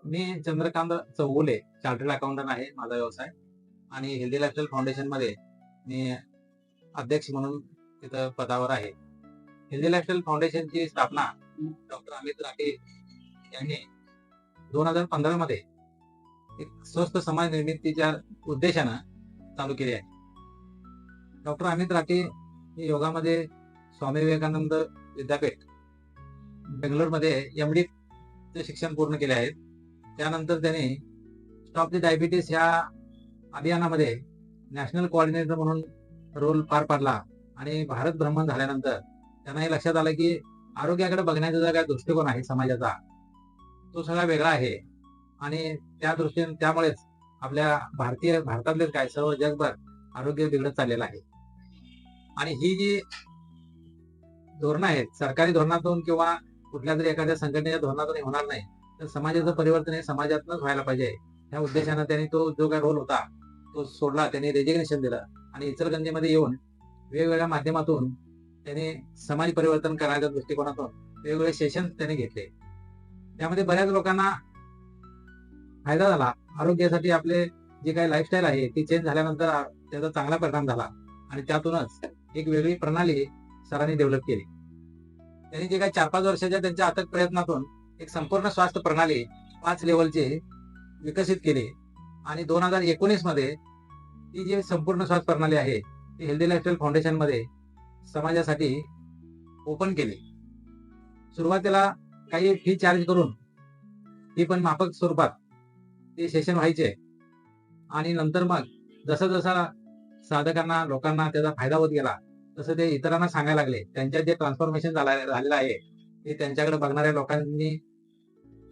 मी Chandrakant Chougule, chartered accountant आहे माझा व्यवसाय. आणि हेल्दी लाईफस्टाईल फाउंडेशन मध्ये मी अध्यक्ष म्हणून तिथं पदावर आहे. हेल्दी लाईफस्टाईल फाउंडेशनची स्थापना डॉक्टर अमित राठी यांनी 2015 मध्ये एक स्वस्थ समाज निर्मितीच्या उद्देशानं चालू केली आहे. डॉक्टर अमित राठी हे योगामध्ये स्वामी विवेकानंद विद्यापीठ बेंगलोरमध्ये MD चे शिक्षण पूर्ण केले आहे. त्यानंतर त्यांनी स्टॉप द डायबिटीस या अभियानामध्ये नॅशनल कोऑर्डिनेटर म्हणून रोल पार पाडला. आणि भारत भ्रमण झाल्यानंतर त्यांना हे लक्षात आलं की आरोग्याकडे बघण्याचा जो काय दृष्टिकोन आहे समाजाचा, तो सगळा वेगळा आहे. आणि त्या दृष्टीने त्यामुळेच आपल्या भारतातले काय सर्व जगभर आरोग्य बिघडत चाललेलं आहे. आणि ही जी धोरणं आहेत, सरकारी धोरणातून किंवा कुठल्या तरी एखाद्या संघटनेच्या धोरणातून होणार नाही, तर समाजाचं परिवर्तन हे समाजातूनच व्हायला पाहिजे. ह्या उद्देशानं त्यांनी तो जो काय रोल होता तो सोडला, त्यांनी रेजिग्नेशन दिलं आणि इचलकरंजीमध्ये येऊन वेगवेगळ्या माध्यमातून त्यांनी समाज परिवर्तन करण्याच्या दृष्टिकोनातून वेगवेगळे सेशन त्यांनी घेतले. त्यामध्ये बऱ्याच लोकांना फायदा झाला. आरोग्यासाठी आपले जे काही लाईफस्टाईल आहे ती चेंज झाल्यानंतर त्याचा चांगला परिणाम झाला. आणि त्यातूनच एक वेगळी प्रणाली सरांनी डेव्हलप केली. त्यांनी जे काही 4-5 वर्षाच्या त्यांच्या अथक प्रयत्नातून एक संपूर्ण स्वास्थ्य प्रणाली 5 लेवलची विकसित केली. आणि 2019 मध्ये ती जी संपूर्ण स्वास्थ्य प्रणाली आहे ती हेल्दी लाईफस्टाईल फाउंडेशन मध्ये समाजासाठी ओपन केली. सुरुवातीला काही फी चार्ज करून, ती पण माफक स्वरूपात ते सेशन व्हायचे. आणि नंतर मग जसं जसा साधकांना लोकांना त्याचा फायदा होत गेला तसं ते इतरांना सांगायला लागले. त्यांच्यात जे ट्रान्सफॉर्मेशन झालेलं आहे ते त्यांच्याकडे बघणाऱ्या लोकांनी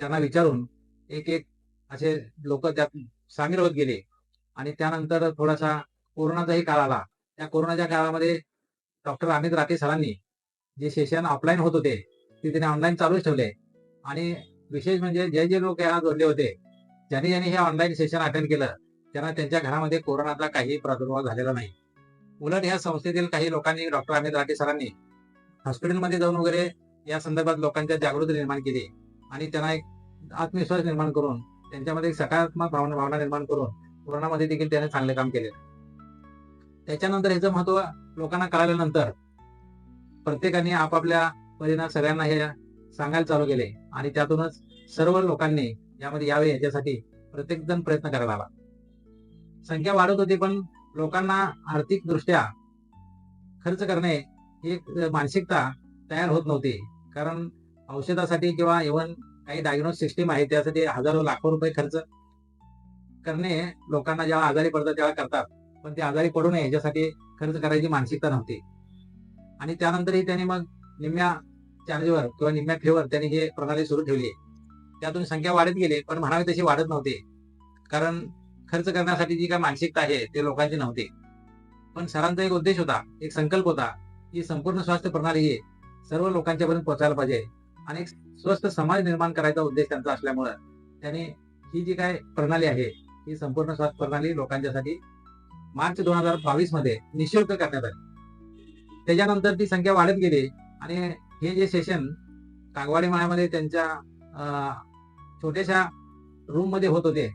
त्यांना विचारून एक एक असे लोक त्यात सामील होत गेले. आणि त्यानंतर थोडासा कोरोनाचाही काळ आला. त्या कोरोनाच्या काळामध्ये डॉक्टर अमित राठी सरांनी जे सेशन ऑफलाईन होत होते ते त्यांनी ऑनलाईन चालूच ठेवले. आणि विशेष म्हणजे जे जे लोक याला जोडले होते, ज्यांनी ज्यांनी हे ऑनलाईन सेशन अटेंड केलं, त्यांना त्यांच्या घरामध्ये कोरोनाचा काही प्रादुर्भाव झालेला नाही. उलट या संस्थेतील काही लोकांनी डॉक्टर अमित राठी सरांनी हॉस्पिटलमध्ये जाऊन वगैरे या संदर्भात लोकांच्या जागृती निर्माण केली. आणि त्यांना एक आत्मविश्वास निर्माण करून, त्यांच्यामध्ये एक सकारात्मक भावना निर्माण करून कोरोनामध्ये देखील त्याने चांगले काम केले. त्याच्यानंतर ह्याचं महत्व लोकांना कळाल्यानंतर प्रत्येकाने आपापल्या परीने सगळ्यांना हे सांगायला चालू केले. आणि त्यातूनच सर्व लोकांनी यामध्ये यावे याच्यासाठी प्रत्येक जण प्रयत्न करायला आला. संख्या वाढत होती पण लोकांना आर्थिक दृष्ट्या खर्च करणे ही मानसिकता तयार होत नव्हती. कारण औषधासाठी किंवा इव्हन काही डायग्नोस सिस्टीम आहे त्यासाठी हजारो लाखो रुपये खर्च करणे लोकांना जेव्हा आजारी पडतात तेव्हा करतात, पण ते आजारी पडू नये याच्यासाठी खर्च करायची मानसिकता नव्हती. आणि त्यानंतरही त्यांनी मग निम्म्या चार्जवर किंवा निम्म्या फीवर त्यांनी ही प्रणाली सुरू ठेवली. त्यातून संख्या वाढत गेली पण म्हणावी तशी वाढत नव्हती. कारण खर्च करण्यासाठी जी काय मानसिकता आहे ते लोकांची नव्हती. पण सरांचा एक उद्देश होता, एक संकल्प होता की संपूर्ण स्वास्थ्य प्रणाली ही सर्व लोकांच्यापर्यंत पोहोचायला पाहिजे. आणि एक स्वस्थ समाज निर्माण करायचा उद्देश त्यांचा असल्यामुळे त्यांनी ही जी काय प्रणाली आहे ही संपूर्ण स्वास्थ्य प्रणाली लोकांच्यासाठी मार्च 2022 मध्ये निःशुल्क करण्यात आली. त्याच्यानंतर ती संख्या वाढत गेली. आणि हे जे सेशन कागवाडी माळ्यामध्ये त्यांच्या छोट्याशा रूम मध्ये होत होते,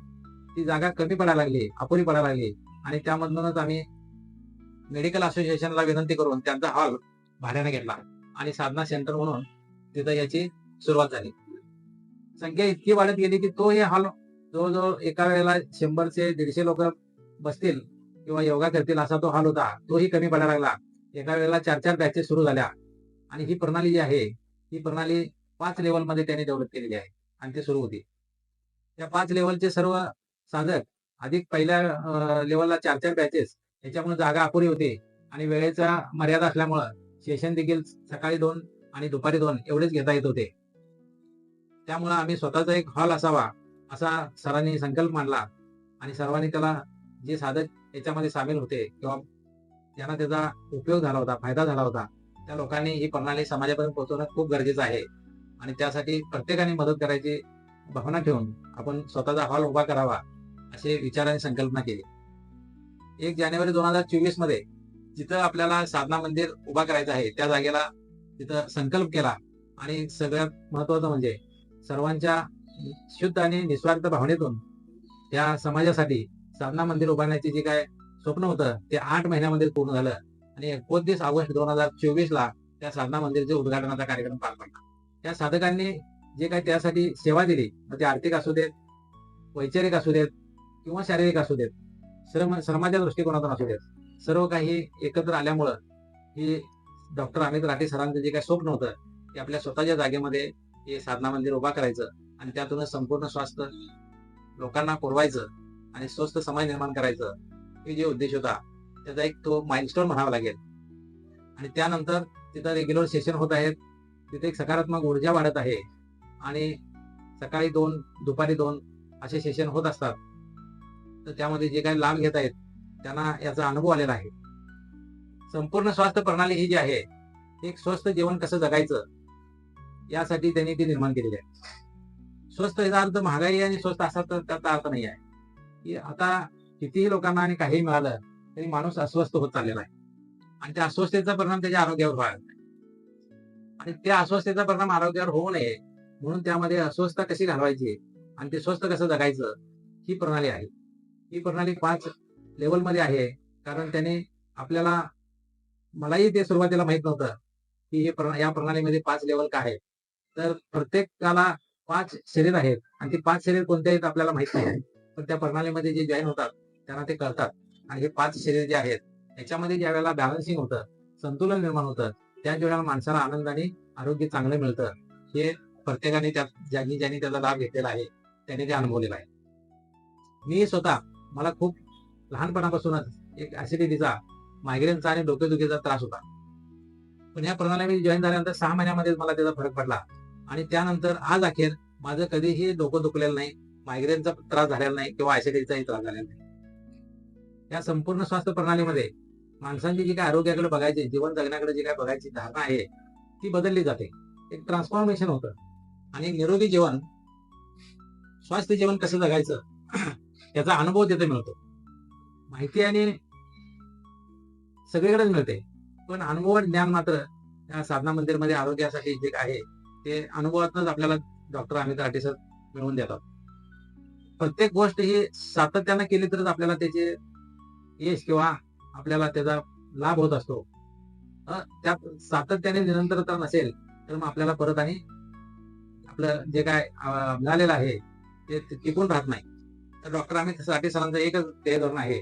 ती जागा कमी पडायला लागली, अपुरी पडायला लागली. आणि त्यामधूनच आम्ही मेडिकल असोसिएशनला विनंती करून त्यांचा हॉल भाड्याने घेतला आणि साधना सेंटर म्हणून तिथं याची सुरुवात झाली. संख्या इतकी वाढत गेली की तो हे हॉल जवळजवळ एका वेळेला 100 ते 150 लोक बसतील किंवा योगा करतील असा तो हॉल होता. तोही कमी पडायला लागला. एका वेळेला 4-4 बॅचेस सुरू झाल्या. आणि ही प्रणाली जी आहे ही प्रणाली 5 लेवलमध्ये त्यांनी डेव्हलप केलेली आहे आणि ती सुरू होती. त्या 5 लेवलचे सर्व साधक अधिक पहिल्या लेवलला 4-4 बॅचेस, याच्यामुळे जागा अपुरी होती. आणि वेळेचा मर्यादा असल्यामुळं सेशन देखील सकाळी 2 आणि दुपारी 2 एवढेच घेता येत होते. त्यामुळे आम्ही स्वतःचा एक हॉल असावा असा सरांनी संकल्प मांडला. आणि सर्वांनी त्याला, जे साधक याच्यामध्ये सामील होते किंवा ज्यांना त्याचा उपयोग झाला होता, फायदा झाला होता, त्या लोकांनी ही प्रणाली समाजापर्यंत पोहोचवणं खूप गरजेचं आहे. आणि त्यासाठी प्रत्येकाने मदत करायची भावना ठेवून आपण स्वतःचा हॉल उभा करावा असे विचार आणि संकल्पना केली. 1 जानेवारी 2024 मध्ये जिथं आपल्याला साधना मंदिर उभा करायचं आहे त्या जागेला तिथं संकल्प केला. आणि सगळ्यात महत्वाचं म्हणजे सर्वांच्या शुद्ध आणि निस्वार्थ भावनेतून त्या समाजासाठी साधना मंदिर उभारण्याचे जे काय स्वप्न होतं ते 8 महिन्यामध्ये पूर्ण झालं आणि 29 ऑगस्ट 2024 ला त्या साधना मंदिरचे उद्घाटनाचा कार्यक्रम पार पडला. त्या साधकांनी जे काही त्यासाठी सेवा दिली, मग ते आर्थिक असू देत, वैचारिक असू देत किंवा शारीरिक असू देत, श्रमाच्या दृष्टिकोनातून असू देत, सर्व काही एकत्र आल्यामुळं ही डॉक्टर अमित राठी सरांचं जे काही स्वप्न होतं ते आपल्या स्वतःच्या जागेमध्ये हे साधना मंदिर उभा करायचं आणि त्यातूनच संपूर्ण स्वास्थ्य लोकांना पुरवायचं आणि स्वस्थ समाज निर्माण करायचं, हे जे उद्देश होता त्याचा एक तो माइलस्टोन म्हणावा लागेल. आणि त्यानंतर तिथं रेग्युलर सेशन होत आहेत, तिथे एक सकारात्मक ऊर्जा वाढत आहे आणि सकाळी 2 दुपारी 2 असे सेशन होत असतात. तर त्यामध्ये जे काही लाभ घेत आहेत त्यांना याचा अनुभव आलेला आहे. संपूर्ण स्वास्थ्य प्रणाली ही जी आहे, एक स्वस्थ जीवन कसं जगायचं यासाठी त्यांनी ती निर्माण केलेली आहे. स्वस्त याचा अर्थ महागाई आणि स्वस्त असा तर त्याचा अर्थ नाही आहे की आता कितीही लोकांना आणि काहीही मिळालं तरी माणूस अस्वस्थ होत चाललेला आहे आणि त्या अस्वस्थतेचा परिणाम त्याच्या आरोग्यावर व्हायला आणि त्या अस्वस्थतेचा परिणाम आरोग्यावर होऊ नये म्हणून त्यामध्ये अस्वस्थता कशी घालवायची आणि ते स्वस्थ कसं जगायचं ही प्रणाली आहे. ही प्रणाली 5 लेवलमध्ये आहे. कारण त्याने आपल्याला, मलाही ते सुरुवातीला माहित नव्हतं की या प्रणालीमध्ये 5 लेवल काय आहेत. तर प्रत्येकाला 5 शरीर आहेत आणि ती 5 शरीर कोणते आहेत आपल्याला माहित नाही आहे. पण त्या प्रणालीमध्ये जे जॉईन होतात त्यांना ते कळतात आणि हे 5 शरीर जे आहेत याच्यामध्ये ज्या वेळेला बॅलन्सिंग होतं, संतुलन निर्माण होतं, त्याच वेळेला माणसाला आनंद आणि आरोग्य चांगलं मिळतं. हे प्रत्येकाने ज्यांनी त्याचा लाभ घेतलेला आहे त्याने ते अनुभवलेलं आहे. मी स्वतः, मला खूप लहानपणापासूनच एक ऍसिडिटीचा, मायग्रेनचा आणि डोकेदुखीचा त्रास होता. पण या प्रणालीमध्ये जॉईन झाल्यानंतर 6 महिन्यामध्ये मला त्याचा फरक पडला आणि त्यानंतर आज अखेर माझं कधीही डोकं दुखलेलं नाही, मायग्रेनचा त्रास झालेला नाही किंवा ऍसिडिटीचाही त्रास झालेला नाही. या संपूर्ण स्वास्थ्य प्रणालीमध्ये माणसांची जी काय आरोग्याकडे बघायची, जीवन जगण्याकडे जी काय बघायची धारणा आहे ती बदलली जाते. एक ट्रान्सफॉर्मेशन होतं आणि निरोगी जीवन, स्वास्थ्य जीवन कसं जगायचं याचा अनुभव तिथे मिळतो. माहिती आणि सगळीकडेच मिळते, पण अनुभव ज्ञान मात्र या साधना मंदिरमध्ये आरोग्यासाठी जे आहे ते अनुभवातूनच आपल्याला डॉक्टर अमित राठी सर मिळवून देतात. प्रत्येक गोष्ट ही सातत्यानं केली तरच आपल्याला त्याचे यश किंवा आपल्याला त्याचा लाभ होत असतो. त्यात सातत्याने निरंतरता नसेल तर मग आपल्याला परत आणि आपलं जे काय मिळालेलं आहे ते टिकून राहत नाही. तर डॉक्टर अमित राठी सरांचं एकच ध्येय धोरण आहे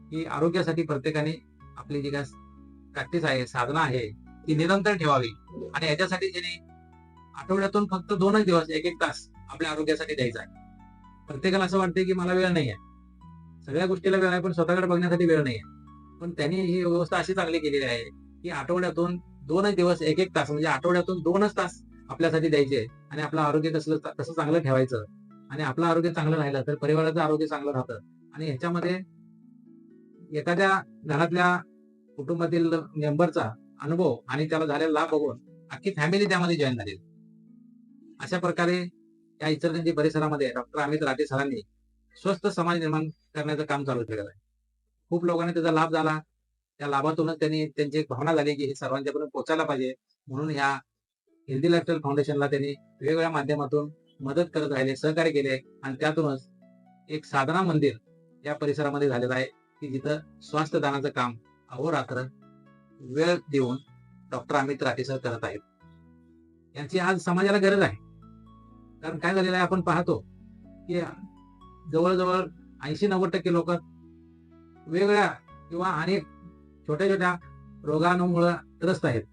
की आरोग्यासाठी प्रत्येकाने आपली जी काय प्रॅक्टिस आहे, साधना आहे ती निरंतर ठेवावी आणि याच्यासाठी त्यांनी आठवड्यातून फक्त 2च दिवस 1-1 तास आपल्या आरोग्यासाठी द्यायचा आहे. प्रत्येकाला असं वाटते की मला वेळ नाही आहे, सगळ्या गोष्टीला वेळ आहे पण स्वतःकडे बघण्यासाठी वेळ नाही आहे. पण त्यांनी ही व्यवस्था अशी चांगली केलेली आहे की आठवड्यातून 2च दिवस 1-1 तास, म्हणजे आठवड्यातून 2च तास आपल्यासाठी द्यायचे आणि आपलं आरोग्य कसं चांगलं ठेवायचं. आणि आपलं आरोग्य चांगलं राहिलं तर परिवाराचं आरोग्य चांगलं राहतं आणि ह्याच्यामध्ये एखाद्या घरातल्या कुटुंबातील मेंबरचा अनुभव आणि त्याला झालेला लाभ बघून अख्खी फॅमिली त्यामध्ये जॉईन झाली. अशा प्रकारे या इचलकरंजी परिसरामध्ये डॉक्टर अमित राठी सरांनी स्वस्थ समाज निर्माण करण्याचं काम चालू केलेलं आहे. खूप लोकांना त्याचा लाभ झाला. त्या लाभातूनच त्यांची एक भावना झाली की हे सर्वांच्यापर्यंत पोहोचायला पाहिजे, म्हणून ह्या हेल्दी लाईफस्टाईल फाउंडेशनला त्यांनी वेगवेगळ्या माध्यमातून मदत करत राहिले, सहकार्य केले आणि त्यातूनच एक साधना मंदिर या परिसरामध्ये झालेलं आहे की जिथं स्वास्थ्य दानाचं काम अहोरात्र वेळ देऊन डॉक्टर अमित राठी सर करत आहेत. यांची आज समाजाला गरज आहे. कारण काय झालेलं आहे आपण पाहतो की जवळजवळ 80-90% लोक वेगवेगळ्या किंवा अनेक छोट्या छोट्या रोगांमुळे त्रस्त आहेत.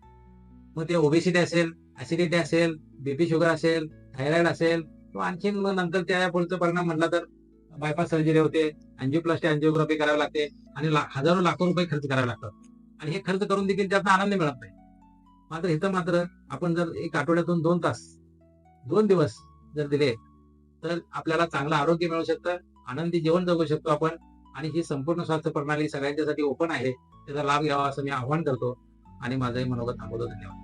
मग ते ओबेसिटी असेल, ऍसिडिटी असेल, बीपी शुगर असेल, थायरॉइड असेल किंवा आणखीन मग नंतर त्या पुढचा परिणाम म्हटला तर बायपास सर्जरी होते, अँजिओप्लास्टी, अँजिओग्राफी करावी लागते आणि हजारो लाखो रुपये खर्च करावे लागतात आणि हे खर्च करून देखील त्याचा आनंद मिळत नाही. मात्र इथं मात्र आपण जर एक आठवड्यातून 2 तास 2 दिवस जर दिले तर आपल्याला चांगलं आरोग्य मिळू शकतं, आनंदी जीवन जगू शकतो आपण आणि ही संपूर्ण स्वास्थ्य प्रणाली सगळ्यांच्यासाठी ओपन आहे. त्याचा लाभ घ्यावा असं मी आवाहन करतो आणि माझंही मनोगत थांबवतो. धन्यवाद.